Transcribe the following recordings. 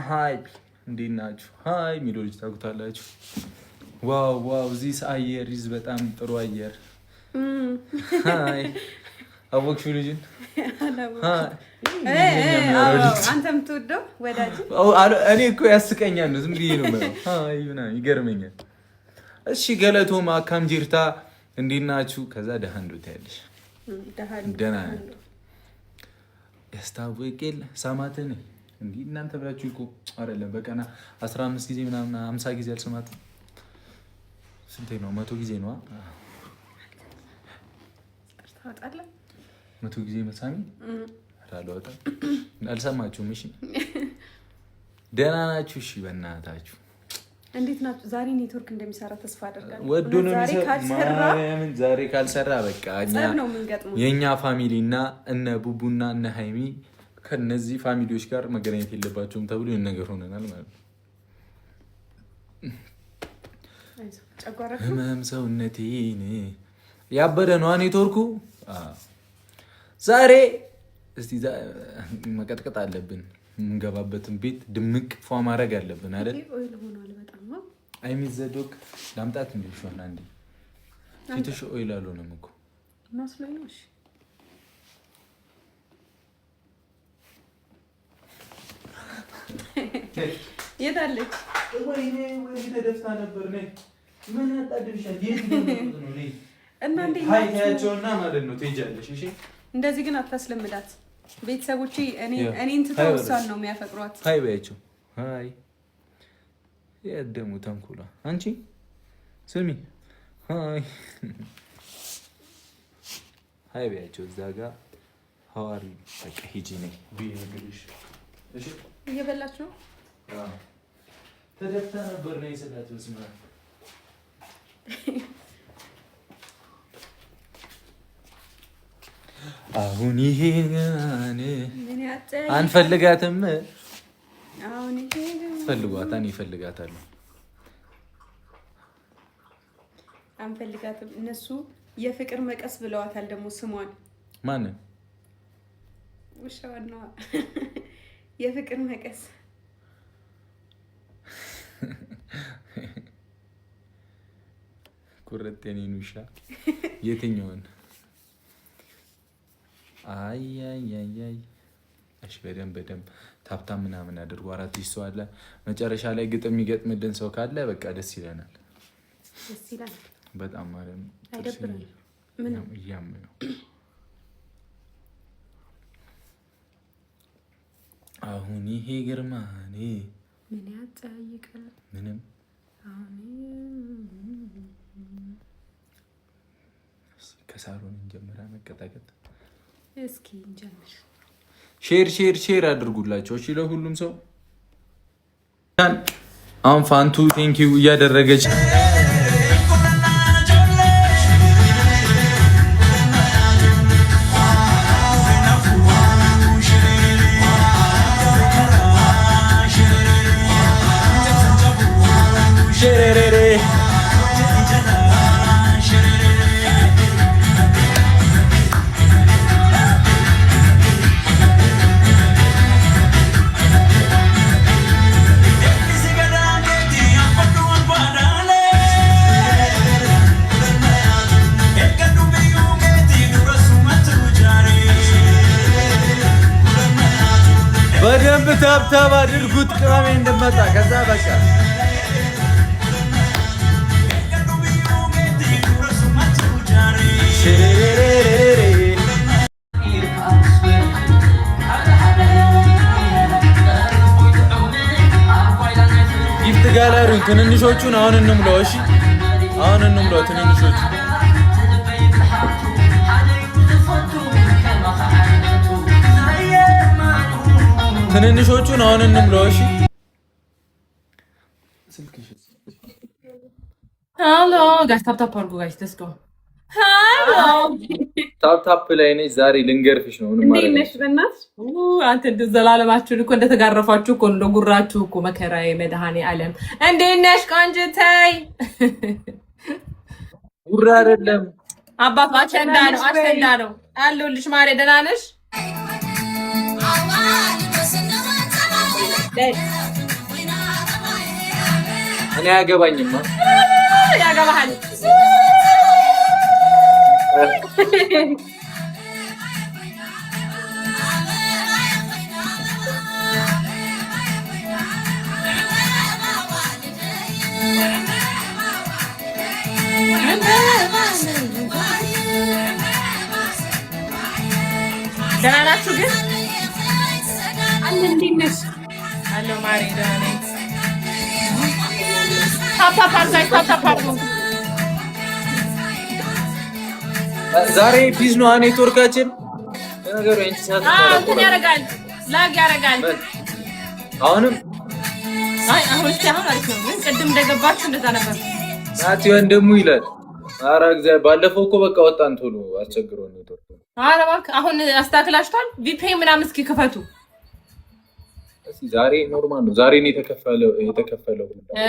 ሃይ እንዴት ናችሁ? ሃይ ሚሎ ልጅ ታውቁታላችሁ። ዋው ዚስ አየር ይዝ በጣም ጥሩ አየር። ሃይ አወቅሽው ልጅን? አንተም ትወደው ወዳጅ? እኔ እኮ ያስቀኛል ነው ዝም ብዬ ነው ማለት። ሃይ ምናምን ይገርመኛል። እሺ ገለቶማ አካም ጅርታ እንዴት ናችሁ? ከዛ ደሃ እንዶት ያለሽ ደህና ያስታውቂል ሳማትን እንዴ እናንተ ብላችሁ እኮ አይደለም በቀና 15 ጊዜ ምናምን 50 ጊዜ አልሰማት ስንቴ ነው 100 ጊዜ ነው ታጣጣለ 100 ጊዜ መሳሚ አላወጣ አልሰማችሁም? እሺ ደህና ናችሁ? እሺ በእናታችሁ እንዴት ናችሁ? ዛሬ ኔትወርክ እንደሚሰራ ተስፋ አደርጋለሁ። ወዶ ነው ዛሬ ካልሰራ በቃ የኛ ፋሚሊ እና እነ ቡቡና እነ ሃይሚ ከነዚህ ፋሚሊዎች ጋር መገናኘት የለባቸውም ተብሎ ነገር ሆነናል ማለት ነው። ህመም ሰውነቴን ያበደ ነው ኔትወርኩ። ዛሬ እስቲ መቀጥቀጥ አለብን። የምንገባበትን ቤት ድምቅ ፏ ማድረግ አለብን አይደል? አይሚዘዶክ ላምጣት እንዴ ሹና እንዴ ፊትሽ ኦይል አልሆነም እኮ መስሎኝ ነው። እሺ የታለች? ወይኔ ተደፍታ ነበር ነኝ ምን ያጣድብሻል? የት ነው ነኝ እና እንዴ ሃይታያቸውና ማለት ነው ትሄጃለሽ። እሺ እንደዚህ ግን አታስለምዳት። ቤተሰቦቼ እኔን ትተው እሷን ነው የሚያፈቅሯት። ሃይ በያቸው። ሃይ የደሙ ተንኩላ አንቺ ስሚ ሃይ በያቸው። እዛ ጋር ሐዋሪ በቃ ሂጂ ነኝ ቢነግርሽ። እሺ እየበላችሁ ነው? ተደፍታ ነበር ነው ይሰጣት መስማ አሁን ይሄ ጋር አንፈልጋትም። አሁን ይሄ ፈልጓታን ይፈልጋታል። አንፈልጋትም። እነሱ የፍቅር መቀስ ብለዋታል። ደግሞ ስሟን ማን ውሻዋን ነው የፍቅር መቀስ። ኩረት የኔን ውሻ የትኛውን? አይ እሺ በደንብ ታፕታም ምናምን አድርጎ 4 ሰው አለ። መጨረሻ ላይ ግጥም የሚገጥምልን ሰው ካለ በቃ ደስ ይለናል። ደስ ይላል በጣም ማለት ነው። አይደብርም? ምንም እያመመው አሁን ይሄ ግርማኔ ምን ያጠይቃል? ምንም ከሳሮን እንጀምራ መቀጣቀጥ። እስኪ እንጀምር። ሼር አድርጉላቸው እሺ ለሁሉም ሰው። አሁን ፋንቱ ቴንኪው እያደረገች በደንብ ታብታብ አድርጉት። ቅመሜ እንደመጣ ከዛ በቃ ጊፍት ጋላሪውን ትንንሾቹን አሁን እንምለው። እሺ አሁን እንምለው ትንንሾቹ ትንንሾቹን አሁን እንምለው። እሺ ሃሎ ጋይስ ታፕ አድርጉ ጋይስ ሌትስ ጎ። ሃሎ ታፕ ላይ ነኝ። ዛሬ ልንገርፍሽ ነው። እንዴት ነሽ? በእናትሽ አንተ እንደው ዘላለማችሁን እኮ እንደተጋረፋችሁ እኮ እንደጉራችሁ እኮ መከራዬ መድኃኔ ዓለም። እንዴት ነሽ ቆንጅተይ? ጉራ አይደለም አባባ አቸንዳ ነው አለሁልሽ ማሬ። ደህና ነሽ? እኔ አያገባኝማ። ያገባሃል። ደህና ናችሁ ግን? አለ እንዴት ነሽ? አለሁ ማሬ ደህና ነኝ። ዛሬ ቢዝ ነው ኔትወርካችን። ነገሩ እንትን ያደርጋል፣ ላግ ያደርጋል። አሁንም አሁን አሪፍ ነው፣ ግን ቅድም እንደገባችሁ እንደዛ ነበር። ናቲ ወንድሙ ይላል። ኧረ እግዚአብሔር ባለፈው እኮ በቃ ወጣን ቶሎ አስቸግሮን ኔትወርክ። ኧረ እባክህ አሁን አስተካክላችኋል? ቪፒኤን ምናምን እስኪ ክፈቱ። ዛሬ ኖርማል ነው። ዛሬ ነው የተከፈለው።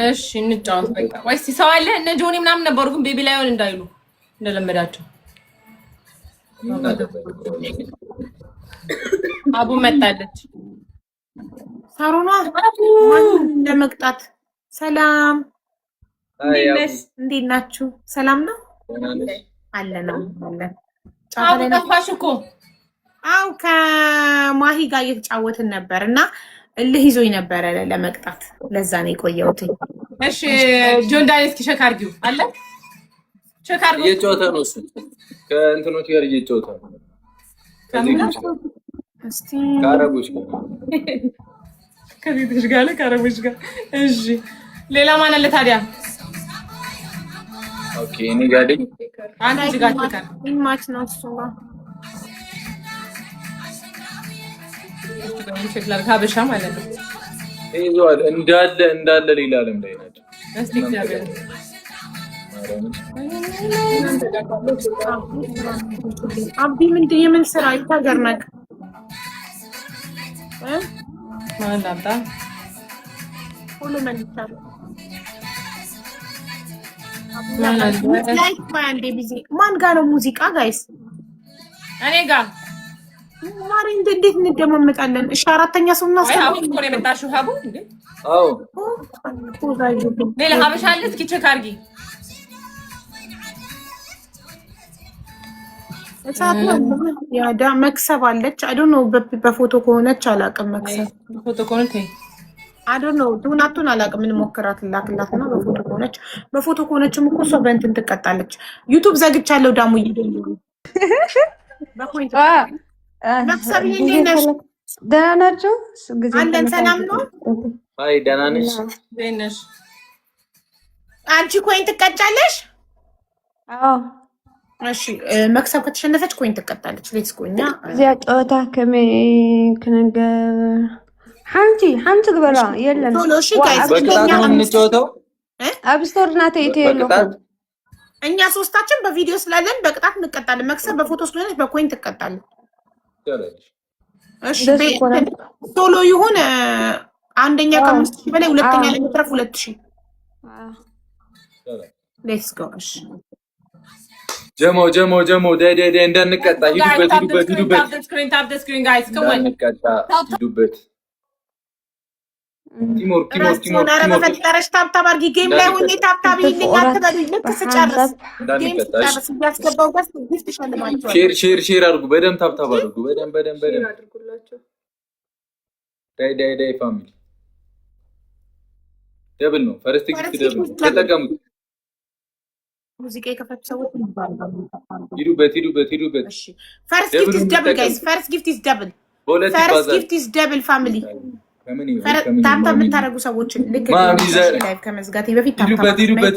እሺ እንጫወት በቃ። ወይስ ሰው አለ? እነ ጆኒ ምናምን ነበሩ፣ ግን ቤቢ ላይሆን እንዳይሉ እንደለመዳቸው። አቡ መጣለች። ሳሮኗ ለመቅጣት ሰላም፣ እንዴት ናችሁ? ሰላም ነው አለን አለን። አቡ ጠፋሽ እኮ። አው ከማሂ ጋር እየተጫወትን ነበር እና እልህ ይዞኝ ነበረ ለመቅጣት፣ ለዛ ነው የቆየሁት። እሺ ጆን ዳንኤል እስኪ ቼክ አድርጊው አለ። ቼክ አድርጊው። እየጨዋታ ነው እሱ ከእንትኖች ጋር እየጨዋታ ነው። እስቲ ከአረቦች ጋር ከቤቶች ጋር ከአረቦች ጋር። እሺ ሌላ ማን አለ ታዲያ? ኦኬ እኔ ጋር ደግ አንቺ ጋር ተካል ማች ነው እሱ ጋር ሸክላር ሀበሻ ማለት ነው። ይዟል እንዳለ ሌላ ዓለም ላይ ናቸው። እስቲ እግዚአብሔር አቢ ምንድን የምን ስራ ይታገርናል ማንዳምጣ ሁሉ መልቻለ ማን ጋር ነው ሙዚቃ ጋይስ? እኔ ጋር ማሪ እንዴት እንደማመጣለን? እሺ አራተኛ ሰው እና አይ አሁን እኮ ነው የመጣሽው ሀቡ እንዴ? አዎ ሌላ ሀበሻ አለ? እስኪ ቼክ አድርጊ። ያዳ መክሰብ አለች። አይ ዶንት ኖ በፎቶ ከሆነች አላውቅም። መክሰብ ፎቶ ከሆነች አይ ዶንት ኖ ዱናቱን አላውቅም። ምን ሞክራት ላክላትና በፎቶ ከሆነችም እኮ እሷ በእንትን ትቀጣለች። ዩቲዩብ ዘግቻለሁ። ዳሙ ይደሉ በፖይንት መክሰብ እንዴት ነሽ? ደህና ናችሁ? አለን ሰላም ነው። አይ ደህና ነሽ? ነሽ? አንቺ ኮይን ትቀጫለሽ? አዎ እሺ መክሰብ ከተሸነፈች ኮይን ትቀጣለች። ሌትስ ጎ እኛ እዚያ ጨዋታ ከነገር ሓንቲ ግበራ የለን ቶሎ እሺ ጋይስ በቅጣት ነው የምንጫወተው። አብስቶር ናተ ይተየለው እኛ ሶስታችን በቪዲዮ ስላለን በቅጣት እንቀጣለን። መክሰብ በፎቶ ስለሆነች በኮይን ትቀጣለች። እሺ ቶሎ ይሁን። አንደኛ ከ5000 በላይ ሁለተኛ ላይ መትረፍ 2000 ሌትስ ጎ እሺ ጀሞ ደ እንዳንቀጣ ሂዱበት ሂዱበት። ቲሞር በፈጠረሽ ታብታብ አድርጊ። ጌም ላይ ሆኜ ታብታብ ይልኝ አትበሉኝ። ልክ ስጨርስ ጌም ስጨርስ እያስገባው ጋር ጊፍት ይሸልማቸዋል። ሼር አድርጉ። በደምብ ታብታብ አድርጉ። በደምብ ዳይ ፋሚሊ ደብል ነው። ፈርስት ጊፍት ደብል ነው። ተጠቀሙት። ሙዚቃ የከፈቱ ሰዎች ሂዱበት። እሺ ፈርስት ጊፍት ኢዝ ደብል ጋይስ። ፈርስት ጊፍት ኢዝ ደብል። ፈርስት ጊፍት ኢዝ ደብል ፋሚሊ። ታብታብ የምታደርጉ ሰዎች ልክ ላይቭ ከመዝጋቴ በፊት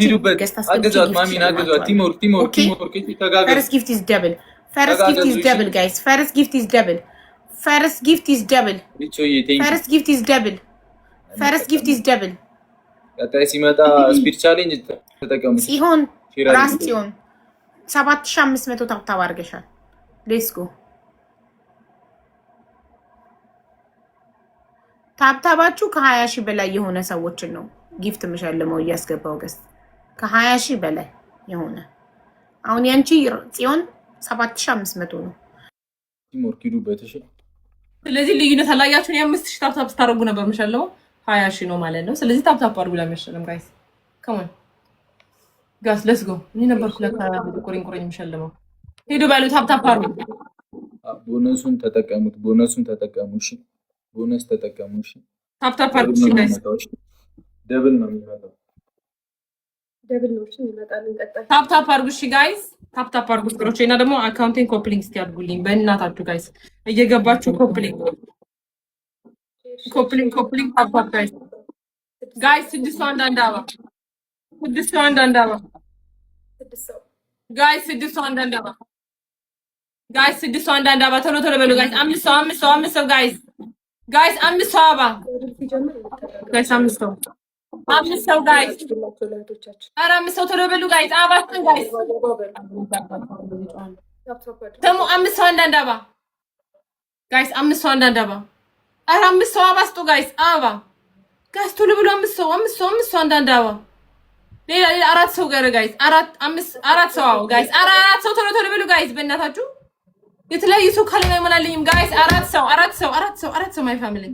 ሂዱበት። አገዟት ማሚን አገዟት። ቲሞር ፈርስት ጊፍት ኢዝ ደብል። ፈርስት ጊፍት ኢዝ ደብል ጋይስ። ፈርስት ጊፍት ኢዝ ደብል። ፈርስት ጊፍት ኢዝ ደብል። ፈርስት ጊፍት ኢዝ ደብል። ፈርስት ጊፍት ኢዝ ደብል። ቀጣይ ሲመጣ ስፒድ ቻሌንጅ ተጠቀሙ። ሲሆን ራስ ሲሆን 7500 ታብታብ አድርገሻል። ሌትስ ጎ ታብታባችሁ ከ20,000 በላይ የሆነ ሰዎችን ነው ጊፍት የምሸልመው እያስገባው ገስት ከ20,000 በላይ የሆነ አሁን ያንቺ ጽዮን 7500 ነው። ቲሞር ኪዱበት። እሺ ስለዚህ ልዩነት አላያችሁን? የ5000 ታብታብ ስታደርጉ ነበር የምሸልመው 20 ሺህ ነው ማለት ነው። ስለዚህ ታፕ ታፕ አድርጉ ለመሸለም ጋይስ ከሞን ጋስ ሌትስ ጎ። እኔ ነበርኩ ለካ ቁሪን የምሸልመው። ሄዱ ባሉ ታፕ ታፕ አድርጉ። ቦነሱን ተጠቀሙት። እሺ ቦነስ ተጠቀሙ። እሺ ታፕ ታፕ አድርጉ ጋይስ። ደብል ነው የሚመጣው። እሺ ይመጣል። እንቀጣለን። ታፕ ታፕ አድርጉ እሺ ጋይስ። ታፕ ታፕ አድርጉ ፍቅሮቼ። እና ደግሞ አካውንቲንግ ኮፕሊንግ እስቲ አድርጉልኝ በእናታችሁ ጋይስ። እየገባችሁ ኮፕሊንግ ታፕ ታፕ ጋይስ። ጋይስ 6 ሰው አንዳንድ አባ ጋይስ 6 ሰው አንዳንድ አባ ጋይስ 6 ሰው አንዳንድ አባ ቶሎ በሉ ጋይስ። 5 ሰው ጋይስ 5 ሰው አባ ጋይስ 5 ሰው ጋይስ። ኧረ 5 ሰው ቶሎ በሉ ጋይስ። አባስን ጋይስ ደግሞ 5 ሰው አንዳንድ አባ ጋይስ 5 ሰው አንዳንድ አባ። ኧረ 5 ሰው አባ ስጡ ጋይስ። አባ ጋይስ ቶሎ ብሎ 5 ሰው አንዳንድ አባ። ሌላ 4 ሰው ጋር ጋይስ 4 ሰው ጋይስ 4 ሰው ቶሎ ብሎ ጋይስ። በእናታችሁ የተለያዩ ሰው ካለና ይሞላልኝም ጋይስ። 4 ሰው ማይ ፋሚሊ